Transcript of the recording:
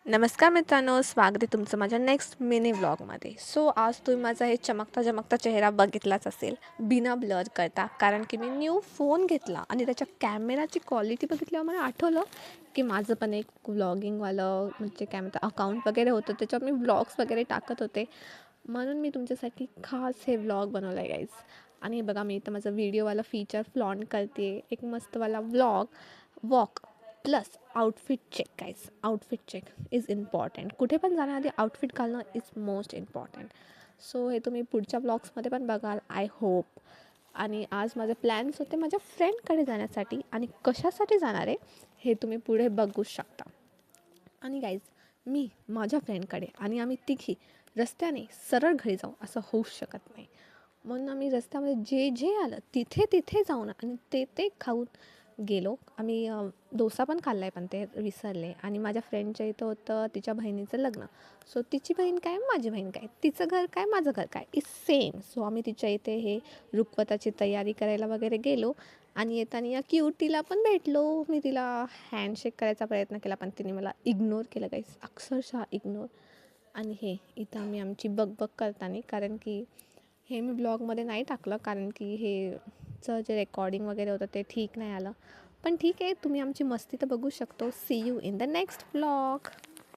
नमस्कार मित्रांनो, स्वागत आहे तुमचं माझ्या नेक्स्ट मिनी व्लॉगमध्ये. आज तुम्ही माझा हे चमकता चेहरा बघितलाच असेल बिना ब्लर करता, कारण की मी न्यू फोन घेतला आणि त्याच्या कॅमेराची क्वालिटी बघितल्यावर मला आठवलं की माझं पण एक व्लॉगिंगवालं म्हणजे काय म्हणतात अकाउंट वगैरे होतं, त्याच्यावर मी व्लॉग्स वगैरे टाकत होते. म्हणून मी तुमच्यासाठी खास हे व्लॉग बनवला आहे गाईज. आणि बघा, मी इथं माझं व्हिडिओवाला फीचर फ्लॉन्ट करते, एक मस्तवाला vlog walk plus outfit check. Guys, outfit check is important. कुठे पण जाण्याआधी आउटफिट घालणं इज मोस्ट इम्पॉर्टंट. हे तुम्ही पुढच्या ब्लॉग्समध्ये पण बघाल, आय होप. आणि आज माझे प्लॅन्स होते माझ्या फ्रेंडकडे जाण्यासाठी, आणि कशासाठी जाणार आहे हे तुम्ही पुढे बघू शकता. आणि गाईज, मी माझ्या फ्रेंडकडे आणि आम्ही तिघी रस्त्याने सरळ घरी जाऊ असं होऊच शकत नाही. म्हणून आम्ही रस्त्यामध्ये जे जे आलं तिथे तिथे जाऊन आणि ते खाऊन गेलो. आम्ही डोसा पण खाल्ला आहे, पण ते विसरले. आणि माझ्या फ्रेंडच्या इथं होतं तिच्या बहिणीचं लग्न. तिची बहीण काय, माझी बहीण काय, तिचं घर काय, माझं घर काय, इज सेम. आम्ही तिच्या इथे हे रुखवताची तयारी करायला वगैरे गेलो. आणि येताना या क्यूटीला पण भेटलो. मी तिला हँडशेक करायचा प्रयत्न केला, पण तिने मला इग्नोर केलं गाईस, अक्षरशः इग्नोर. आणि हे इथं आम्ही आमची बग करताना, कारण की हे मी ब्लॉगमध्ये नाही टाकलं, कारण की हेचं जे रेकॉर्डिंग वगैरे होतं ते ठीक नाही आलं. पण ठीक आहे, तुम्ही आमची मस्ती तर बघू शकतो. See you in the next blog.